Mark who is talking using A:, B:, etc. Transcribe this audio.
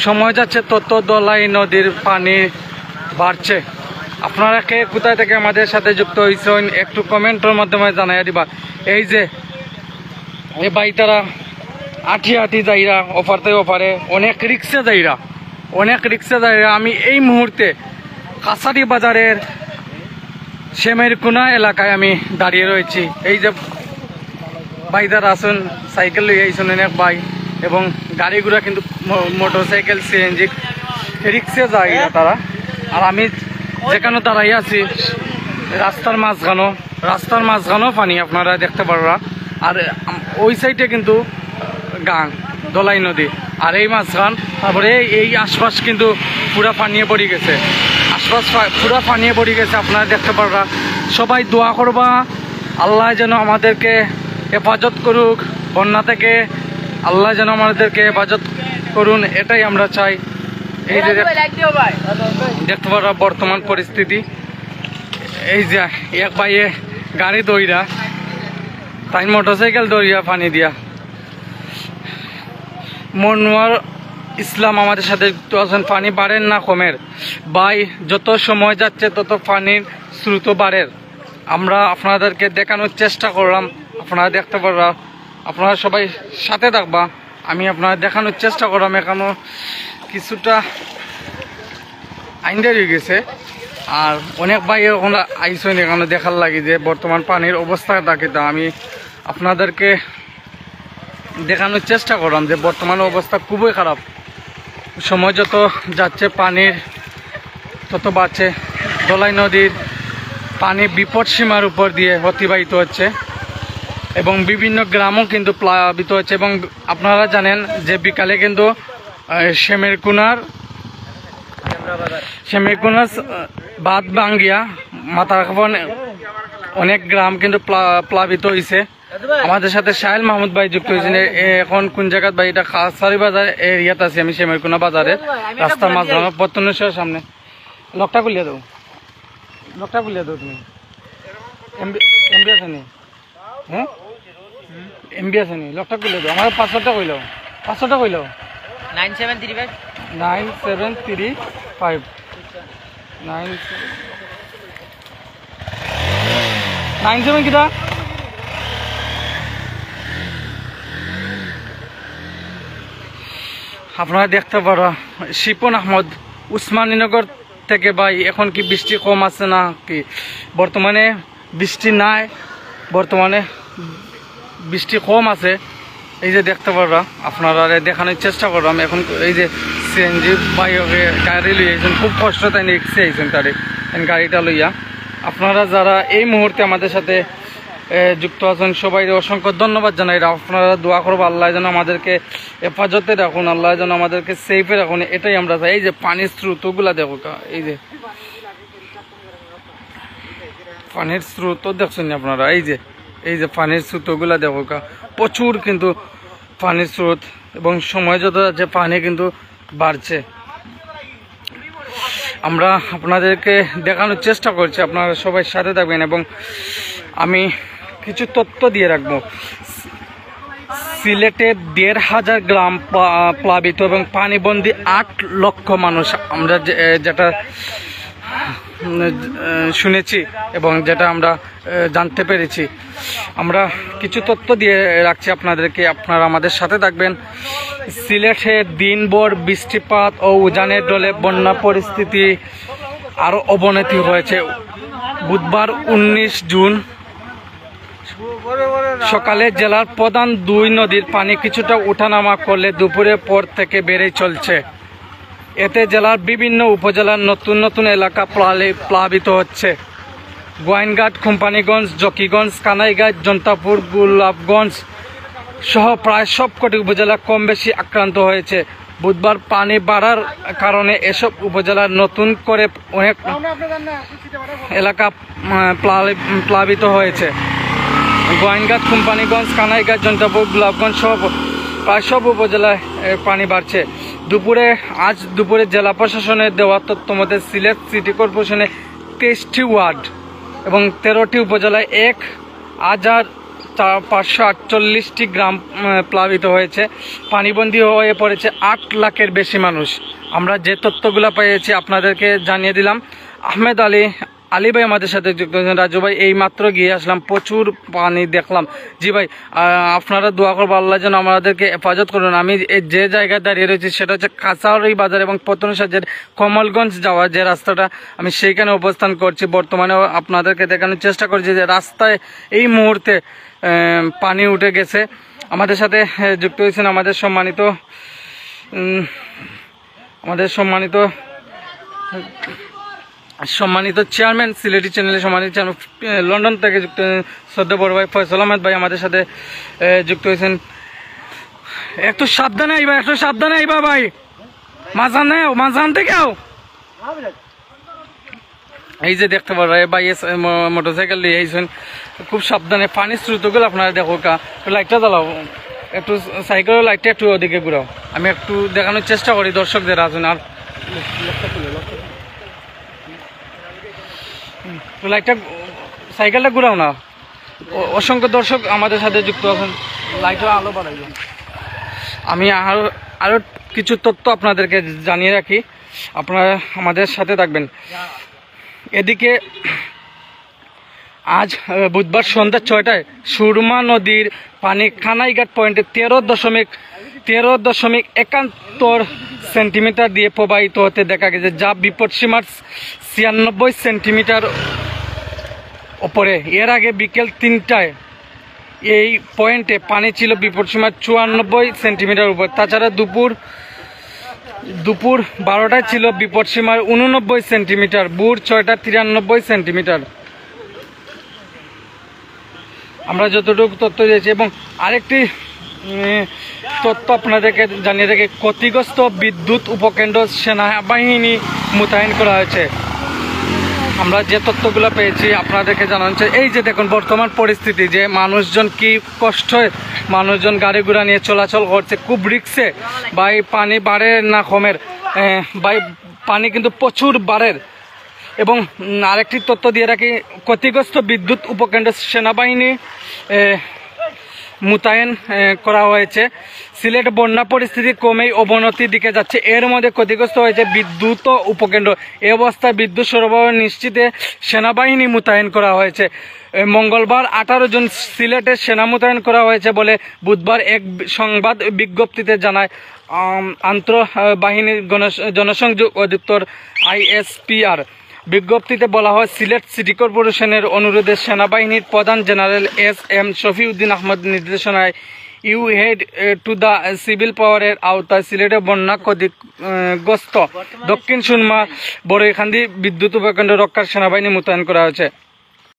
A: সময় যাচ্ছে তত দলাই নদীর পানি বাড়ছে। আপনারা কে কোথায় থেকে আমাদের সাথে যুক্ত হয়েছেন একটু কমেন্টের মাধ্যমে জানাইয়া দিবা। এই যে এই বাইতারা আঠি যাইরা অফারতে অফারে অনেক রিক্সা যাইরা আমি এই মুহূর্তে কাছারি বাজারের শেমেরকুনা এলাকায় আমি দাঁড়িয়ে রয়েছি। এই যে বাইদার আসুন সাইকেল লইয়া আইসুন অনেক ভাই এবং গাড়ি ঘোড়া কিন্তু মোটর সাইকেল সিএনজি রিক্সা যায় তারা। আর আমি যেখানে দাঁড়াই আছি রাস্তার মাঝখানো পানি আপনারা দেখতে পারবা। আর ওই সাইডে কিন্তু গাং দলাই নদী আর এই মাঝখান, তারপরে এই আশপাশ কিন্তু পুরা পানিয়ে পড়ে গেছে, পুরা পানিয়ে পড়ে গেছে আপনারা দেখতে পারবা। সবাই দোয়া করবা আল্লাহ যেন আমাদেরকে হেফাজত করুক, বন্যা থেকে আল্লাহ যেন আমাদেরকে হেফাজত করুন, এটাই আমরা চাই। এই যে দেখতে পারবা বর্তমান পরিস্থিতি, এই যে এক ভাইয়ে গাড়ি দইরা তাই মোটরসাইকেল দইরা পানি দিয়া। মনোয়ার ইসলাম আমাদের সাথে যুক্ত আছেন। পানি বাড়েন না কমের ভাই, যত সময় যাচ্ছে তত পানির স্রোত বাড়ের। আমরা আপনাদেরকে দেখানোর চেষ্টা করলাম, আপনারা দেখতে পারবা, আপনারা সবাই সাথে থাকবা। আমি আপনারা দেখানোর চেষ্টা করলাম, এখনো কিছুটা আইনদার হয়ে গেছে। আর অনেক ভাই এখন আইসেন এখানে দেখার লাগে যে বর্তমান পানির অবস্থাটা কিন্তু আমি আপনাদেরকে দেখানোর চেষ্টা করলাম যে বর্তমান অবস্থা খুবই খারাপ। সময় যত যাচ্ছে পানির তত বাড়ছে। দলাই নদীর পানি বিপদ সীমার উপর দিয়ে অতিবাহিত হচ্ছে এবং বিভিন্ন গ্রামও কিন্তু প্লাবিত হচ্ছে। এবং আপনারা জানেন যে বিকালে কিন্তু শেমেরকুনার বাঁধ ভাঙ্গিয়া মাথার অনেক গ্রাম কিন্তু প্লাবিত হয়েছে। আমাদের সাথে সাহেল মাহমুদ ভাই যুক্ত হয়েছেন। এখন কোন জায়গায় ভাই? এটা খাসারি বাজার এরিয়াতে আছি আমি, শেমেরকুনা বাজারের রাস্তার মাঝখানে পত্তনেশ্বরের সামনে। লকটা খুলিয়ে দাও তুমি। এমবি আছে নি? হ্যাঁ এমবি আছে নি? লকটা খুলিয়ে দাও। আমার 500টা কইলাও 9735 97 কিটা আপনারা দেখতে পারো। শিপন আহমদ উসমানীনগর থেকে ভাই, এখন কি বৃষ্টি কম আছে না কি? বর্তমানে বৃষ্টি নাই, বর্তমানে বৃষ্টি কম আছে। এই যে দেখতে পারবা, আপনারা দেখানোর চেষ্টা করলাম। এখন এই যে সিএনজি ভাই গাড়ি লইয়া আইছেন, খুব কষ্ট তাই রিক্সে আইছেন তারে গাড়িটা লইয়া। আপনারা যারা এই মুহূর্তে আমাদের সাথে যুক্ত আছেন সবাই অসংখ্য ধন্যবাদ জানাই। আপনারা দোয়া করবো আল্লাহ যেন আমাদেরকে হেফাজতে রাখুন, আল্লাহ যেন আমাদেরকে সেফে রাখুন, এটাই আমরা চাই। এই যে পানির স্রোতগুলা দেখো, এই যে পানির স্রোত দেখছেন আপনারা, এই যে পানির স্রোতগুলা দেখো, প্রচুর কিন্তু পানির স্রোত এবং সময় যত যাচ্ছে পানি কিন্তু বাড়ছে। আমরা আপনাদেরকে দেখানোর চেষ্টা করছি, আপনারা সবাই সাথে থাকবেন এবং আমি কিছু তথ্য দিয়ে রাখবো। সিলেটে 1,500 গ্রাম প্লাবিত এবং পানিবন্দী 8 লক্ষ মানুষ, আমরা যেটা শুনেছি এবং যেটা আমরা জানতে পেরেছি। আমরা কিছু তথ্য দিয়ে রাখছি আপনাদেরকে, আপনারা আমাদের সাথে থাকবেন। সিলেটে দিনভর বৃষ্টিপাত ও উজানের দলে বন্যা পরিস্থিতি আরও অবনতি হয়েছে। বুধবার 19 জুন সকালে জেলার প্রধান 2 নদীর পানি কিছুটা ওঠানামা করলে দুপুরের পর থেকে বেড়েই চলছে। এতে জেলার বিভিন্ন উপজেলার নতুন এলাকা প্লাবিত হচ্ছে। গোয়াইনঘাট, কোম্পানিগঞ্জ, জকিগঞ্জ, কানাইঘাট, জন্তাপুর, গোলাপগঞ্জ সহ প্রায় সবকটি উপজেলা কম বেশি আক্রান্ত হয়েছে। বুধবার পানি বাড়ার কারণে এসব উপজেলার নতুন করে অনেক এলাকা প্লাবিত হয়েছে। গোয়াইনঘাট, কোম্পানিগঞ্জ, কানাইঘাট, জন্তাপুর, গোলাপগঞ্জ সহ প্রায় সব উপজেলায় পানি বাড়ছে। আজ দুপুরে জেলা প্রশাসনের দেওয়া তথ্য মতে সিলেট সিটি কর্পোরেশনে 23টি ওয়ার্ড এবং 13টি উপজেলায় 1,400 548টি গ্রাম প্লাবিত হয়েছে, পানিবন্দী হয়ে পড়েছে 8 লাখের বেশি মানুষ। আমরা যে তথ্যগুলো পেয়েছি আপনাদেরকে জানিয়ে দিলাম। আহমেদ আলী ভাই আমাদের সাথে যুক্ত হয়েছেন। রাজু ভাই এই মাত্র গিয়ে আসলাম, প্রচুর পানি দেখলাম। জি ভাই, আপনারা দোয়া করবো আল্লাহ যেন আমাদেরকে হেফাজত করুন। আমি যে জায়গায় দাঁড়িয়ে রয়েছি সেটা হচ্ছে কাঁচারি বাজার এবং পতনসাজের কমলগঞ্জ যাওয়ার যে রাস্তাটা, আমি সেইখানে অবস্থান করছি। বর্তমানেও আপনাদেরকে দেখানোর চেষ্টা করছি যে রাস্তায় এই মুহূর্তে পানি উঠে গেছে। আমাদের সাথে যুক্ত হয়েছেন আমাদের সম্মানিত চেয়ারম্যান, সিলেটি চ্যানেলের সম্মানিত চেয়ারম্যান, লন্ডন থেকে যুক্ত শ্রদ্ধা বড় ভাই ফয়সাল আহমেদ ভাই আমাদের সাথে যুক্ত হয়েছেন। একটু সাবধানে আইবা ভাই, মাঝান থেকে আও। এই যে দেখতে পারো ভাই মোটরসাইকেল নিয়ে আইছেন, খুব সাবধানে। পানির স্রোতগুলো আপনারা দেখো, লাইটটা জ্বালাও, একটু সাইকেলের লাইটটা একটু ওদিকে ঘুরাও। আমি একটু দেখানোর চেষ্টা করি দর্শকদের আছেন। আর লাইটটা সাইকেলটা ঘুরাও না। অসংখ্য দর্শক আমাদের সাথে যুক্ত আছেন, লাইটের আলো বাড়াইল। আমি আরো কিছু তথ্য আপনাদেরকে জানিয়ে রাখি, আপনারা আমাদের সাথে থাকবেন। এদিকে আজ বুধবার সন্ধ্যা 6টায় সুরমা নদীর পানি কানাইঘাট পয়েন্টে 13.71 সেন্টিমিটার দিয়ে প্রবাহিত হতে দেখা গেছে, যা বিপদসীমার 96 সেন্টিমিটার ওপরে। এর আগে বিকেল 3টায় এই পয়েন্টে পানি ছিল বিপদসীমার 94 সেন্টিমিটার উপর। তাছাড়া দুপুর 12টায় ছিল বিপদসীমার 89 সেন্টিমিটার, ভোর 6টা 93 সেন্টিমিটার। আমরা যতটুকু তথ্য দিয়েছি। এবং আরেকটি তথ্য আপনাদেরকে জানিয়ে রাখি, ক্ষতিগ্রস্ত বিদ্যুৎ উপকেন্দ্র সেনাবাহিনী মোতায়েন করা হয়েছে। আমরা যে তথ্যগুলো পেয়েছি আপনাদেরকে জানানো হচ্ছে। এই যে দেখুন বর্তমান পরিস্থিতি, যে মানুষজন কি কষ্টে, মানুষজন গাড়ি ঘোড়া নিয়ে চলাচল করছে, খুব রিক্সে। ভাই পানি বাড়ে না কমের, ভাই পানি কিন্তু প্রচুর বাড়ের। এবং আরেকটি তথ্য দিয়ে রাখি, ক্ষতিগ্রস্ত বিদ্যুৎ উপকেন্দ্র সেনাবাহিনী মোতায়েন করা হয়েছে। সিলেট বন্যা পরিস্থিতি ক্রমেই অবনতির দিকে যাচ্ছে। এর মধ্যে ক্ষতিগ্রস্ত হয়েছে বিদ্যুৎ উপকেন্দ্র। এই অবস্থায় বিদ্যুৎ সরবরাহ নিশ্চিতে সেনাবাহিনী মোতায়েন করা হয়েছে। মঙ্গলবার 18 জন সিলেটে সেনা মোতায়েন করা হয়েছে বলে বুধবার এক সংবাদ বিজ্ঞপ্তিতে জানায় আন্তঃবাহিনী জনসংযোগ অধিদপ্তর ISPR। বিজ্ঞপ্তিতে বলা হয়, সিলেট সিটি কর্পোরেশনের অনুরোধে সেনাবাহিনীর প্রধান জেনারেল SM শফিউদ্দিন আহমদ নির্দেশনায় হেড টু দ্য সিভিল পাওয়ারের আওতায় সিলেটে বন্যা ক্ষতিগ্রস্ত দক্ষিণ সুরমা বড়ইখান্দি বিদ্যুৎ উপকেন্দ্র রক্ষার সেনাবাহিনী মোতায়েন করা হয়েছে।